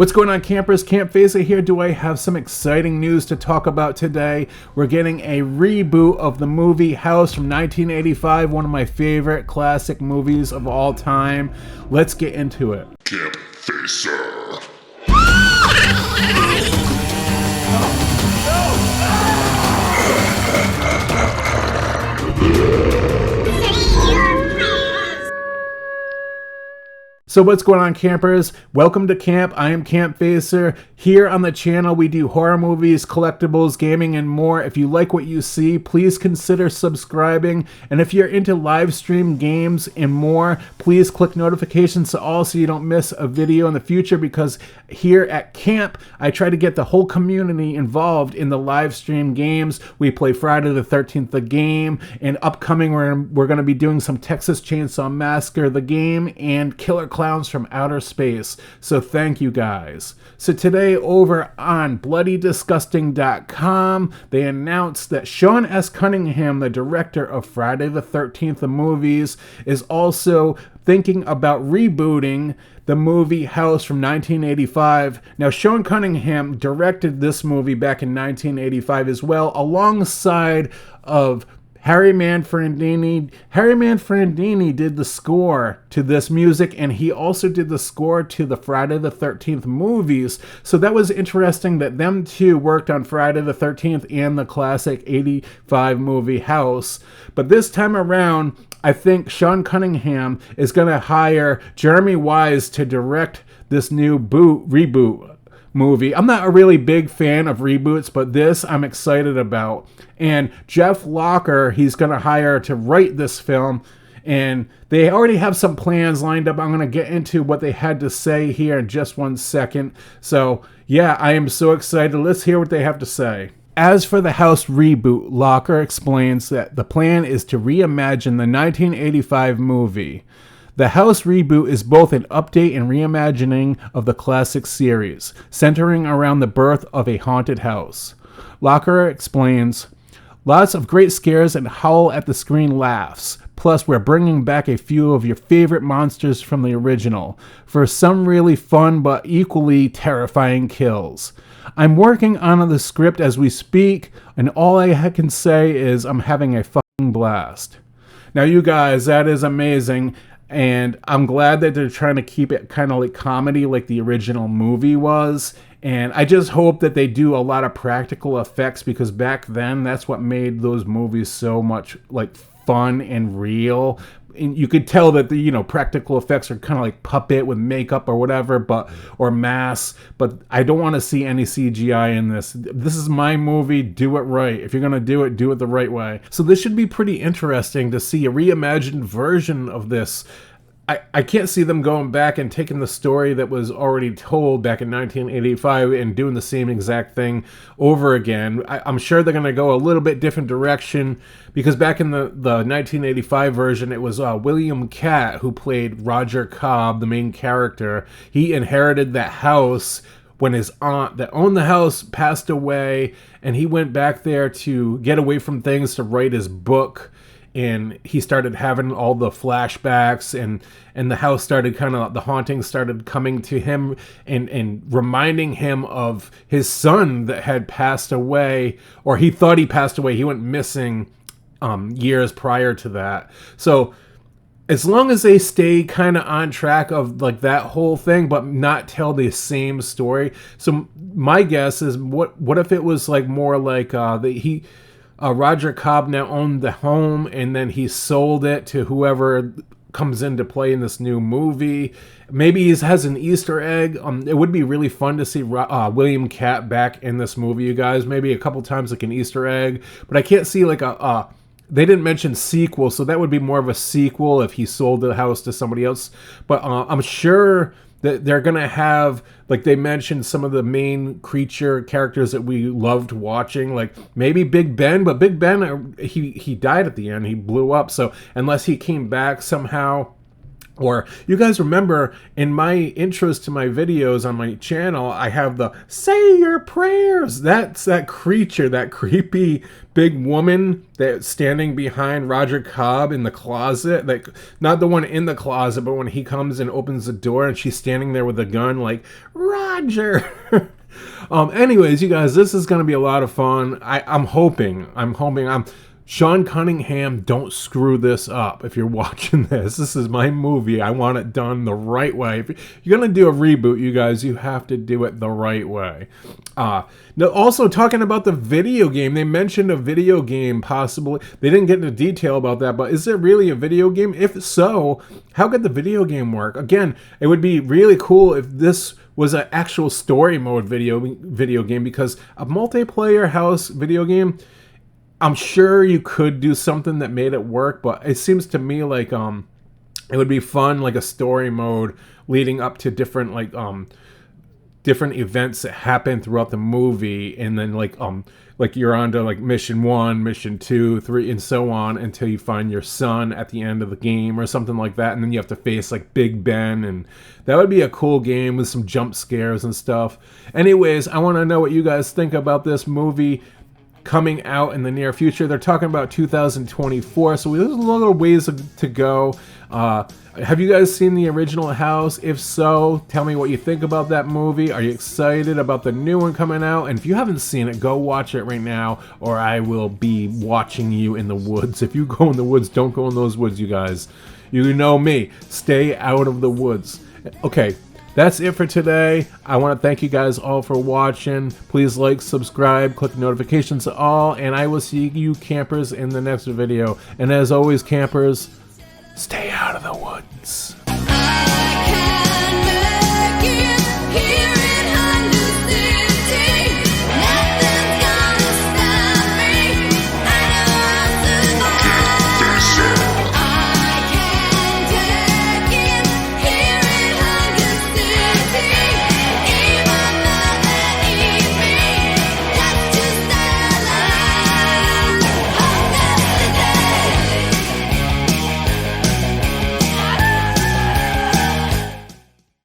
What's going on, campers? Campfacer here. Do I have some exciting news to talk about today? We're getting a reboot of the movie House from 1985, one of my favorite classic movies of all time. Let's get into it. Campfacer. So what's going on, campers? Welcome to camp. I am Campfacer. Here on the channel, we do horror movies, collectibles, gaming, and more. If you like what you see, please consider subscribing. And if you're into live stream games and more, please click notifications to all so you don't miss a video in the future, because here at camp, I try to get the whole community involved in the live stream games. We play Friday the 13th, the game, and upcoming we're going to be doing some Texas Chainsaw Massacre, the game, and Killer Clowns from Outer Space. So thank you guys. So today over on bloodydisgusting.com, they announced that Sean S. Cunningham, the director of Friday the 13th, the movies, is also thinking about rebooting the movie House from 1985. Now, Sean Cunningham directed this movie back in 1985 as well, alongside of Harry Manfredini. Harry Manfredini did the score to this music, and he also did the score to the Friday the 13th movies. So that was interesting that them two worked on Friday the 13th and the classic 85 movie House. But this time around, I think Sean Cunningham is going to hire Jeremy Wise to direct this new reboot movie. I'm not a really big fan of reboots, but this I'm excited about. And Jeff Locker, he's going to hire to write this film, and they already have some plans lined up. I'm going to get into what they had to say here in just 1 second. So yeah, I am so excited. Let's hear what they have to say. As for the House reboot, Locker explains that the plan is to reimagine the 1985 movie. The House reboot is both an update and reimagining of the classic series, centering around the birth of a haunted house. Locker explains, lots of great scares and howl at the screen laughs. Plus, we're bringing back a few of your favorite monsters from the original, for some really fun but equally terrifying kills. I'm working on the script as we speak, and all I can say is I'm having a fucking blast. Now, you guys, that is amazing. And I'm glad that they're trying to keep it kind of like comedy like the original movie was. And I just hope that they do a lot of practical effects, because back then that's what made those movies so much like fun and real. And you could tell that the practical effects are kind of like puppet with makeup or whatever, or mask. But I don't want to see any CGI in this. This is my movie. Do it right. If you're gonna do it the right way. So this should be pretty interesting to see a reimagined version of this. I can't see them going back and taking the story that was already told back in 1985 and doing the same exact thing over again. I'm sure they're going to go a little bit different direction, because back in the 1985 version, it was William Katt who played Roger Cobb, the main character. He inherited that house when his aunt that owned the house passed away, and he went back there to get away from things to write his book. And he started having all the flashbacks, and the house started the haunting started coming to him and reminding him of his son that had passed away, or he thought he passed away. He went missing years prior to that. So as long as they stay kind of on track of like that whole thing, but not tell the same story. So my guess is, what if it was like more like Roger Cobb now owned the home, and then he sold it to whoever comes into play in this new movie. Maybe he has an Easter egg. It would be really fun to see William Katt back in this movie, you guys. Maybe a couple times like an Easter egg. But I can't see like they didn't mention sequel, so that would be more of a sequel if he sold the house to somebody else. But I'm sure that they're going to have, like they mentioned, some of the main creature characters that we loved watching, like maybe Big Ben, but Big Ben, he died at the end. He blew up. So unless he came back somehow, Or you guys remember in my intros to my videos on my channel, I have the say your prayers. That's that creature, that creepy big woman that's standing behind Roger Cobb in the closet. Like, not the one in the closet, but when he comes and opens the door and she's standing there with a gun like, Roger. Anyways, you guys, this is going to be a lot of fun. I'm hoping Sean Cunningham, don't screw this up if you're watching this. This is my movie. I want it done the right way. If you're going to do a reboot, you guys, you have to do it the right way. Now, also talking about the video game, they mentioned a video game possibly. They didn't get into detail about that, but is it really a video game? If so, how could the video game work? Again, it would be really cool if this was an actual story mode video game, because a multiplayer house video game, I'm sure you could do something that made it work, but it seems to me like it would be fun, like a story mode leading up to different different events that happen throughout the movie, and then like you're on to like mission 1, mission 2, 3, and so on until you find your son at the end of the game or something like that, and then you have to face like Big Ben, and that would be a cool game with some jump scares and stuff. Anyways, I want to know what you guys think about this movie coming out in the near future. They're talking about 2024, so there's a little ways to go. Have you guys seen the original House? If so, tell me what you think about that movie. Are you excited about the new one coming out? And if you haven't seen it, go watch it right now, or I will be watching you in the woods. If you go in the woods, don't go in those woods, you guys. You know me. Stay out of the woods. Okay. That's it for today. I want to thank you guys all for watching. Please like, subscribe, click notifications all, and I will see you campers in the next video. And as always, campers, stay out of the woods.